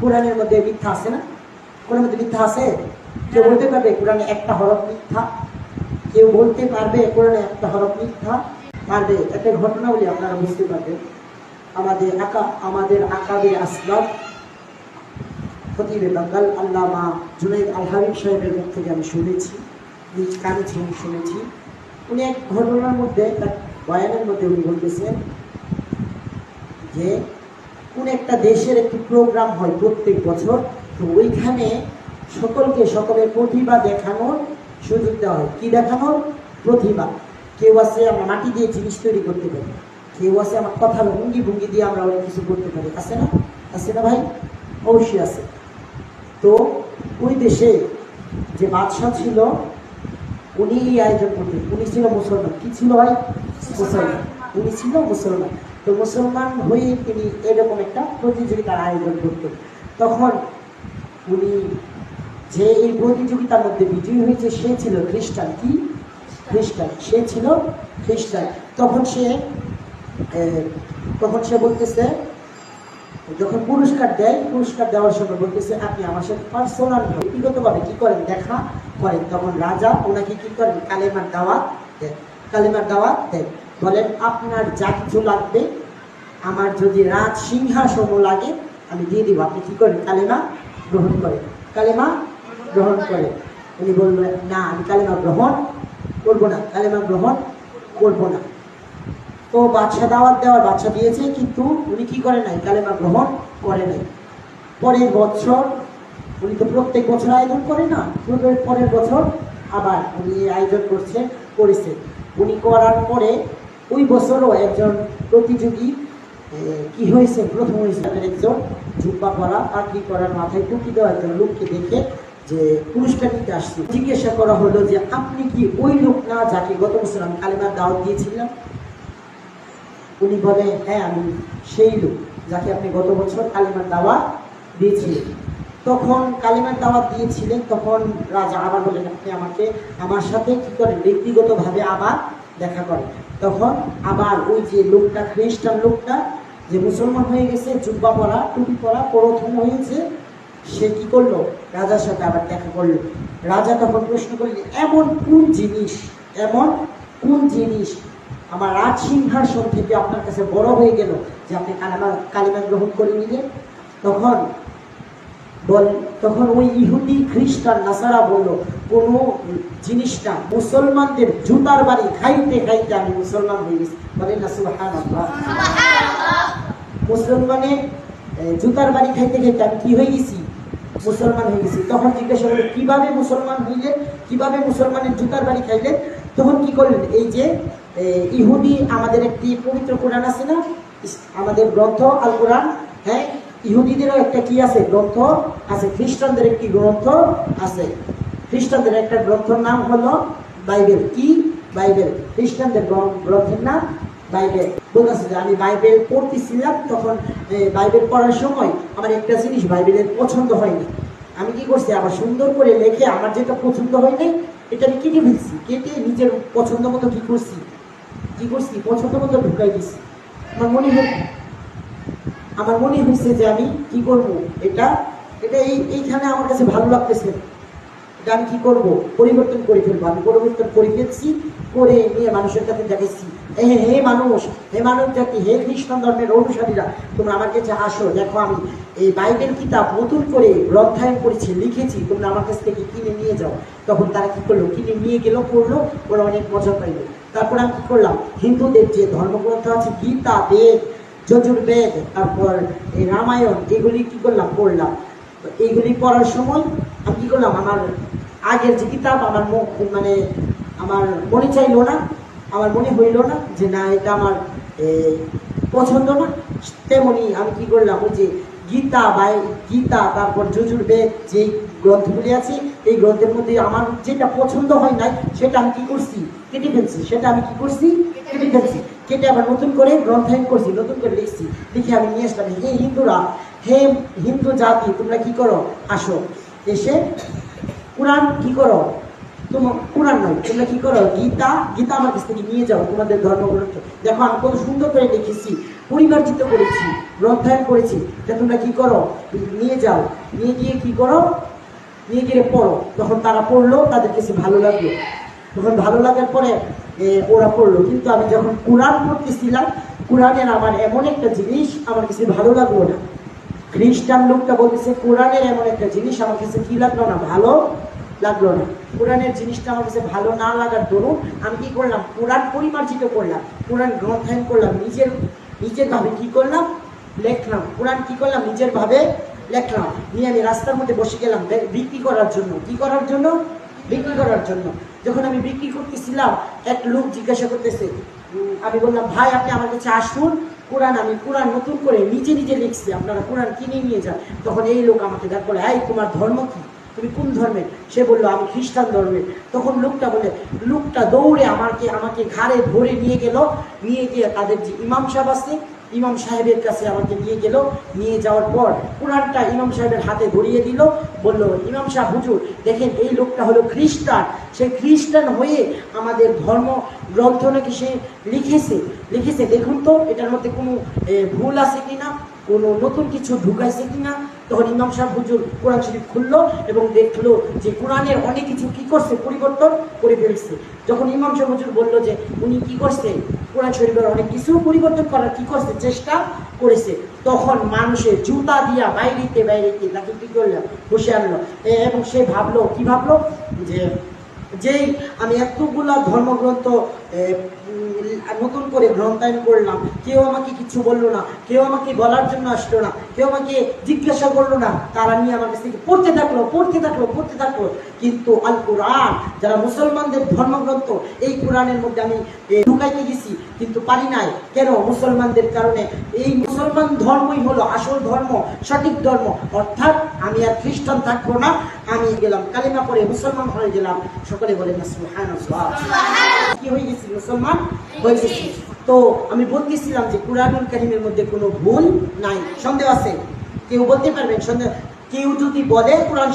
কোরআনের মধ্যে মিথ্যা আছে না? কোরআনের মধ্যে মিথ্যা আছে? কেউ বলতে পারবে কোরআনে একটা হরফ মিথ্যা? কেউ বলতে পারবে কোরআনে একটা হরফ মিথ্যা? পারবে? একটা ঘটনা বলি আপনারা বুঝতে পারবেন। আমাদের আকাবের আসবাব খতিবে বাঙ্গাল আল্লামা জুনাইদ আল হাবিব সাহেবের মুখ থেকে আমি শুনেছি, নিজ কানে শুনেছি। উনি এক ঘটনার মধ্যে, এক বয়ানের মধ্যে উনি বলতেছেন যে কোন একটা দেশের একটি প্রোগ্রাম হয় প্রত্যেক বছর, তো ওইখানে সকলের প্রতিভা দেখানোর সুযোগ দেওয়া হয়। কি দেখানোর? প্রতিভা। কেউ আছে আমরা মাটি দিয়ে জিনিস তৈরি করতে পারি, কেউ আছে আমার কথার ভঙ্গি দিয়ে আমরা অনেক কিছু করতে পারি। আছে না? আছে না ভাই? অবশ্যই আছে। তো ওই দেশে যে বাদশাহ ছিল উনি এই আয়োজন করতেন। উনি ছিল মুসলমান। কি ছিল ভাই? মুসলমান। উনি ছিল মুসলমান। তো মুসলমান হয়ে তিনি এরকম একটা প্রতিযোগিতার আয়োজন করতেন। তখন উনি যে এই প্রতিযোগিতার মধ্যে বিজয়ী হয়েছে সে ছিল খ্রিস্টান। কি? খ্রিস্টান। সে ছিল খ্রিস্টান। তখন সে বলতেছে, যখন পুরস্কার দেওয়ার সময় বলতেছে আপনি আমার সাথে পার্সোনাল ব্যক্তিগতভাবে কি করেন? দেখা করেন। তখন রাজা ওনাকে কি করেন? কালেমার দাওয়াত দেন। বলেন আপনার যা কিছু লাগবে, আমার যদি রাজ সিংহাসন লাগে আমি দিয়ে দিব, আপনি কি করেন? কালেমা গ্রহণ করেন। উনি বললেন না, আমি কালেমা গ্রহণ করবো না। তো বাদশা দাওয়াত বাদশা দিয়েছে, কিন্তু উনি কি করে নাই? কালেমা গ্রহণ করে নাই। পরের বছর উনি তো প্রত্যেক বছর আয়োজন করে না, পরের বছর আবার উনি আয়োজন করেছে। উনি করার পরে ওই বছরও একজন প্রতিযোগী কি হয়েছে? প্রথম হয়েছে। একজন জুব্বা পরা, পাগড়ি পরার, মাথায় টুপি দেওয়া একজন লোককে দেখে যে পুরস্কার নিতে আসছে, জিজ্ঞাসা করা হলো যে আপনি কি ওই লোক না যাকে গত বছর আমি কালেমার দাওয়াত দিয়েছিলাম? উনি বলে হ্যাঁ, আমি সেই লোক যাকে আপনি গত বছর কালিমার দাওয়াত দিয়েছিলেন। তখন কালিমার দাওয়াত দিয়েছিলেন, তখন রাজা আবার বলেন আপনি আমার সাথে কি করেন? ব্যক্তিগতভাবে আবার দেখা করেন। তখন আবার ওই যে লোকটা, খ্রিস্টান লোকটা যে মুসলমান হয়ে গেছে, জুব্বা পরা, টুপি পরা, প্রথম হয়েছে, সে কি করলো? রাজার সাথে আবার দেখা করলো। রাজা তখন প্রশ্ন করলেন এমন কোন জিনিস আমার রাজ সিংহাসন থেকে আপনার কাছে বড় হয়ে গেল যে আপনি কালিমা গ্রহণ করে নিলেন? তখন ওই ইহুদি, খ্রিস্টান, নাসারা বলল কোন জিনিসটা মুসলমানদের জুতার বাড়ি খাইতে খাইতে আমি মুসলমান হয়ে গেছি। বলেন না সুবহানাল্লাহ। মুসলমানের জুতার বাড়ি খাইতে খাইতে আমি কি হয়ে গেছি? মুসলমান হয়ে গেছি। তখন জিজ্ঞাসা করলেন কিভাবে মুসলমান হইলেন? কিভাবে মুসলমানের জুতার বাড়ি খাইলেন? তখন কি করলেন? এই যে ইহুদি, আমাদের একটি পবিত্র কোরআন আছে না, আমাদের গ্রন্থ আল কোরআন, হ্যাঁ, ইহুদিদেরও একটা কি আছে? গ্রন্থ আছে। খ্রিস্টানদের একটি গ্রন্থ আছে। খ্রিস্টানদের একটা গ্রন্থের নাম হলো বাইবেল। কি? বাইবেল। খ্রিস্টানদের গ্রন্থের নাম বাইবেল। বলতেছে যে আমি বাইবেল পড়তেছিলাম, তখন বাইবেল পড়ার সময় আমার একটা জিনিস বাইবেলের পছন্দ হয়নি। আমি কি করছি? আবার সুন্দর করে লেখে আমার যেটা পছন্দ হয়নি এটা আমি কেটে ফেলছি। কেটে নিজের পছন্দ মতো কি করছি? পছন্দ মতো ঢুকাই দিছি। আমার মনে হয়েছে যে আমি কি করব, এটা এইখানে আমার কাছে ভালো লাগতেছে, এটা আমি কি করব? পরিবর্তন করে ফেলবো। আমি পরিবর্তন করে ফেলছি, করে নিয়ে মানুষের কাছে দেখেছি, হে মানব জাতি, হে খ্রিস্টান ধর্মের অনুসারীরা, তোমরা আমার কাছে আসো, দেখো আমি এই বাইবেল কিতাব নতুন করে গ্রন্থায়ন করেছি, লিখেছি, তোমরা আমার কাছ থেকে কিনে নিয়ে যাও। তখন তারা কি করলো? কিনে নিয়ে গেল, পড়লো, ওরা অনেক মজা পাইল। তারপর আমি কি করলাম? হিন্দুদের যে ধর্মগ্রন্থ আছে, গীতা, বেদ, যজুর্বেদ, তারপর এই রামায়ণ, এগুলি কি করলাম? পড়লাম। এইগুলি পড়ার সময় আমি কি করলাম? আমার আগের যে কিতাব আমার মনে চাইলো না, আমার মনে হইল না যে না এটা আমার পছন্দ না। তেমনি আমি কি করলাম? ওই যে গীতা, তারপর যজুর্বেদ, যে গ্রন্থগুলি আছে, এই গ্রন্থের মধ্যে আমার যেটা পছন্দ হয় নাই সেটা আমি কি করছি? কেটে ফেলছি। কেটে ফেলছি। কেটে আবার নতুন করে গ্রন্থায়ন করছি, নতুন করে লিখে আমি নিয়ে আসলাম। হে হিন্দুরা, হে হিন্দু জাতি, তোমরা কি করো? আসো, এসে কোরআন কি করো? কোরআন নয়, তোমরা কি করো? গীতা আমার কাছ থেকে নিয়ে যাও, তোমাদের ধর্মগ্রন্থ। দেখো আমি কত সুন্দর করে লিখেছি, পরিমার্জিত করেছি, গ্রন্থায়ন করেছি, যে তোমরা কি করো, নিয়ে যাও, নিয়ে গিয়ে কি করো, নিয়ে গিয়ে পড়ো। তখন তারা পড়লো, তাদের কাছে ভালো লাগলো। তখন ভালো লাগার পরে ওরা পড়লো। কিন্তু আমি যখন কোরআন পড়তেছিলাম, কোরআনের আমার এমন একটা জিনিস আমার কাছে ভালো লাগলো না। খ্রিস্টান লোকটা বলতেছে কোরআনের এমন একটা জিনিস আমার কাছে কি লাগলো না, ভালো লাগলো না। কোরআনের জিনিসটা আমার কাছে ভালো না লাগার দরুন আমি কি করলাম, কোরআন পরিমার্জিত করলাম, কোরআন গ্রন্থায়ন করলাম, নিজের ভাবে কি করলাম, লেখলাম। কোরআন কি করলাম, নিজের ভাবে লেখলাম। নিয়ে আমি রাস্তার মধ্যে বসে গেলাম বিক্রি করার জন্য। কি করার জন্য? বিক্রি করার জন্য। যখন আমি বিক্রি করতেছিলাম, এক লোক জিজ্ঞাসা করতেছে, আমি বললাম ভাই আপনি আমার কাছে আসুন, আমি কোরআন নতুন করে নিজে লিখছি, আপনারা কোরআন কিনে নিয়ে যান। তখন এই লোক আমাকে দেখ বলে, এই তোমার ধর্ম কি, তুমি কোন ধর্মের? সে বললো আমি খ্রিস্টান ধর্মের। তখন লোকটা দৌড়ে আমাকে ঘাড়ে ধরে নিয়ে গেল, নিয়ে গিয়ে তাদের যে ইমাম সাহেব আছে, ইমাম সাহেবের কাছে আমাকে নিয়ে গেল। নিয়ে যাওয়ার পর কোরআনটা ইমাম সাহেবের হাতে ধরিয়ে দিল, বলল ইমাম সাহেব হুজুর দেখেন এই লোকটা হলো খ্রিস্টান, সে খ্রিস্টান হয়ে আমাদের ধর্ম গ্রন্থ নাকি সে লিখেছে, দেখুন তো এটার মধ্যে কোনো ভুল আছে কিনা, কোনো নতুন কিছু ঢুকাইছে কিনা। তখন ইমাম সাহেব হুজুর কোরআন শরীফ খুললো এবং দেখলো যে কোরআনের অনেক কিছু কি করছে, পরিবর্তন করে ফেলছে। যখন ইমাম সাহেব হুজুর বললো যে উনি কি করছে, কোরআন শরীফের অনেক কিছু পরিবর্তন করার কি করছে, চেষ্টা করেছে, তখন মানুষের জুতা দিয়া বাইরেতে তাকে কি করলো, বসে আনলো। এবং সে ভাবলো, কি ভাবলো, যেই আমি এতগুলা ধর্মগ্রন্থ নতুন করে গ্রন্থায়ন করলাম, কেউ আমাকে কিছু বললো না, কেউ আমাকে বলার জন্য আসলো না, কেউ আমাকে জিজ্ঞাসা করলো না, তারা নিয়ে আমার কাছ থেকে পড়তে থাকলো। কিন্তু আল কোরআন, যারা মুসলমানদের ধর্মগ্রন্থ, এই কোরআনের মধ্যে আমি ঢুকাইতে গেছি কিন্তু পারি নাই। কেন? মুসলমানদের কারণে। এই মুসলমান ধর্মই হলো আসল ধর্ম, সঠিক ধর্ম। অর্থাৎ আমি আর খ্রিস্টান থাকবো না, আমি গেলাম কালিমা পড়ে মুসলমান হয়ে গেলাম। সকলে বলেন না সুবহানাল্লাহ। কি হয়ে গেছি, মুসলমান হয়ে গেছি। তো আমি বলতেছিলাম যে কুরআনুল কারীমের মধ্যে কোনো ভুল নাই। সন্দেহ আছে? কেউ বলতে পারবেন? সন্দেহ? কেউ যদি বলে কোরআন